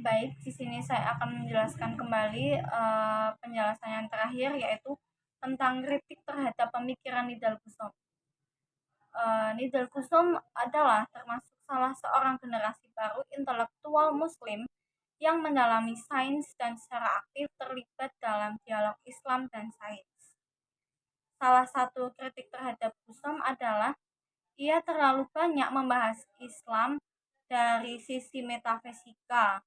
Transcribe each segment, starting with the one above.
Baik, di sini saya akan menjelaskan kembali penjelasan yang terakhir, yaitu tentang kritik terhadap pemikiran Nidal Gusom. Nidal Gusom adalah termasuk salah seorang generasi baru intelektual Muslim yang mendalami sains dan secara aktif terlibat dalam dialog Islam dan sains. Salah satu kritik terhadap Gusom adalah ia terlalu banyak membahas Islam dari sisi metafisika.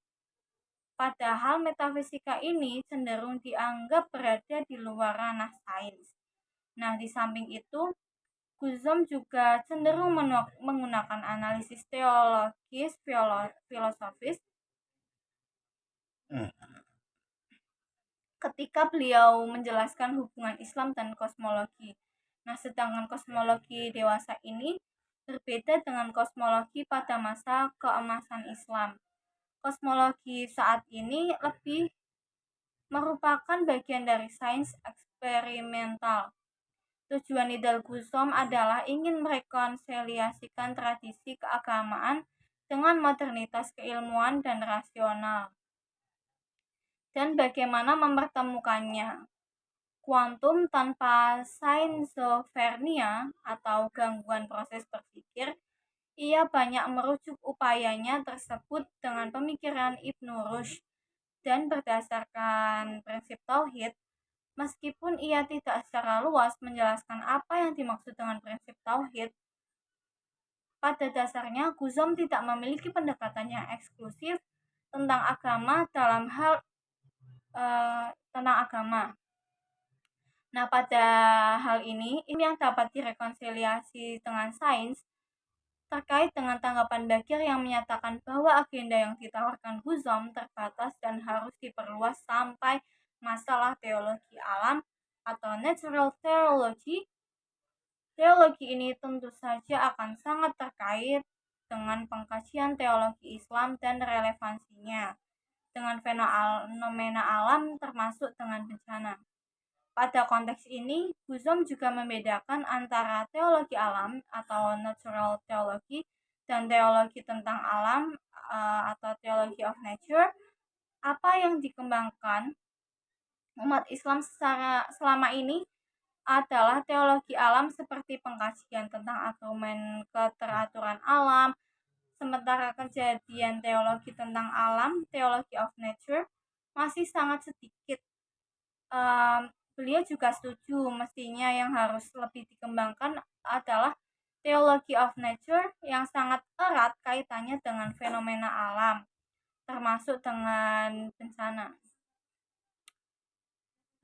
Padahal metafisika ini cenderung dianggap berada di luar ranah sains. Nah, di samping itu, Guzom juga cenderung menggunakan analisis teologis filosofis ketika beliau menjelaskan hubungan Islam dan kosmologi. Nah, sedangkan kosmologi dewasa ini berbeda dengan kosmologi pada masa keemasan Islam. Kosmologi saat ini lebih merupakan bagian dari sains eksperimental. Tujuan Nidal Gusom adalah ingin merekonsiliasikan tradisi keagamaan dengan modernitas keilmuan dan rasional, dan bagaimana mempertemukannya. Kuantum tanpa schizofrenia atau gangguan proses berpikir, ia banyak merujuk upayanya tersebut dengan pemikiran Ibnu Rushd dan berdasarkan prinsip tauhid. Meskipun ia tidak secara luas menjelaskan apa yang dimaksud dengan prinsip tauhid, pada dasarnya Guzom tidak memiliki pendekatan yang eksklusif tentang agama dalam hal tentang agama. Nah, pada hal ini yang dapat direkonsiliasi dengan sains terkait dengan tanggapan Bakir yang menyatakan bahwa agenda yang ditawarkan Guzom terbatas dan harus diperluas sampai masalah teologi alam atau natural theology. Teologi ini tentu saja akan sangat terkait dengan pengkajian teologi Islam dan relevansinya dengan fenomena alam termasuk dengan bencana. Pada konteks ini, Guzom juga membedakan antara teologi alam atau natural theology dan teologi tentang alam atau theology of nature. Apa yang dikembangkan umat Islam selama ini adalah teologi alam seperti pengkajian tentang argumen keteraturan alam, sementara kejadian teologi tentang alam, theology of nature, masih sangat sedikit. Beliau juga setuju mestinya yang harus lebih dikembangkan adalah theology of nature yang sangat erat kaitannya dengan fenomena alam, termasuk dengan bencana.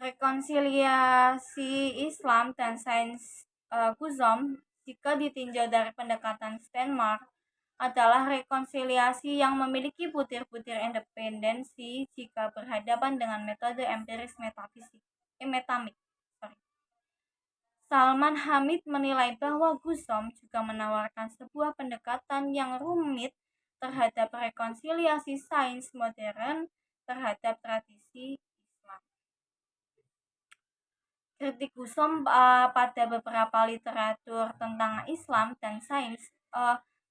Rekonsiliasi Islam dan sains Guzom, jika ditinjau dari pendekatan Steinmark, adalah rekonsiliasi yang memiliki butir-butir independensi jika berhadapan dengan metode empiris metamik. Salman Hamid menilai bahwa Guzom juga menawarkan sebuah pendekatan yang rumit terhadap rekonsiliasi sains modern terhadap tradisi Islam. Kritik Guzom pada beberapa literatur tentang Islam dan sains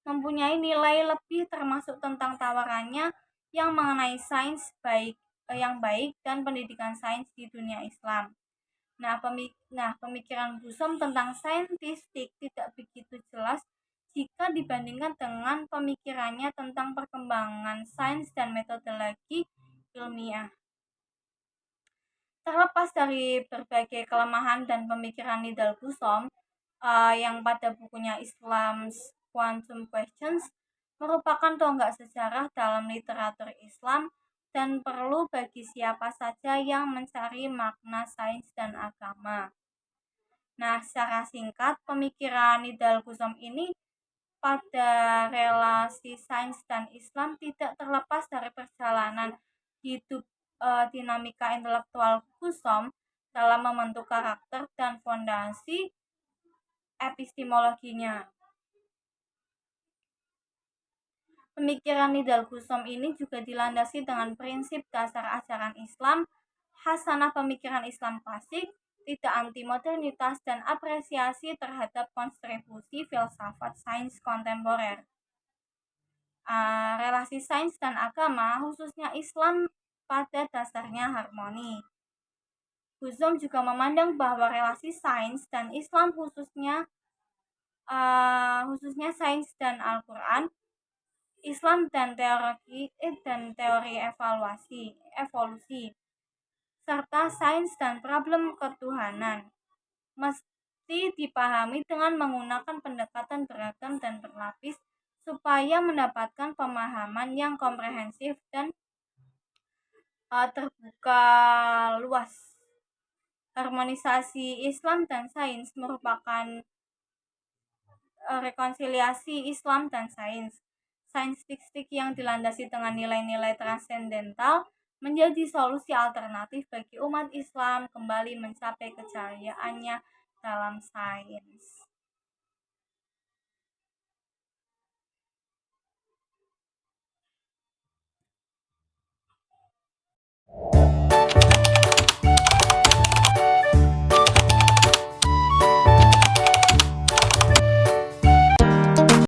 mempunyai nilai lebih, termasuk tentang tawarannya yang mengenai sains yang baik dan pendidikan sains di dunia Islam. Nah, pemikiran Guzom tentang saintistik tidak begitu jelas jika dibandingkan dengan pemikirannya tentang perkembangan sains dan metodologi ilmiah. Terlepas dari berbagai kelemahan dan pemikiran Nidal Gusom yang pada bukunya Islam's Quantum Questions merupakan tonggak sejarah dalam literatur Islam dan perlu bagi siapa saja yang mencari makna sains dan agama. Nah, secara singkat, pemikiran Nidal Gusom ini pada relasi sains dan Islam tidak terlepas dari perjalanan hidup dinamika intelektual Gusom dalam membentuk karakter dan fondasi epistemologinya. Pemikiran Nidal Gusom ini juga dilandasi dengan prinsip dasar ajaran Islam, hasanah pemikiran Islam klasik, tidak anti modernitas, dan apresiasi terhadap kontribusi filsafat sains kontemporer. relasi sains dan agama, khususnya Islam, pada dasarnya harmoni. Huzom juga memandang bahwa relasi sains dan Islam khususnya sains dan Al-Quran, Islam dan teori evolusi, serta sains dan problem ketuhanan mesti dipahami dengan menggunakan pendekatan beragam dan berlapis supaya mendapatkan pemahaman yang komprehensif dan terbuka luas. Harmonisasi Islam dan sains merupakan rekonsiliasi Islam dan sains. Sainstik yang dilandasi dengan nilai-nilai transendental menjadi solusi alternatif bagi umat Islam kembali mencapai kejayaannya dalam sains.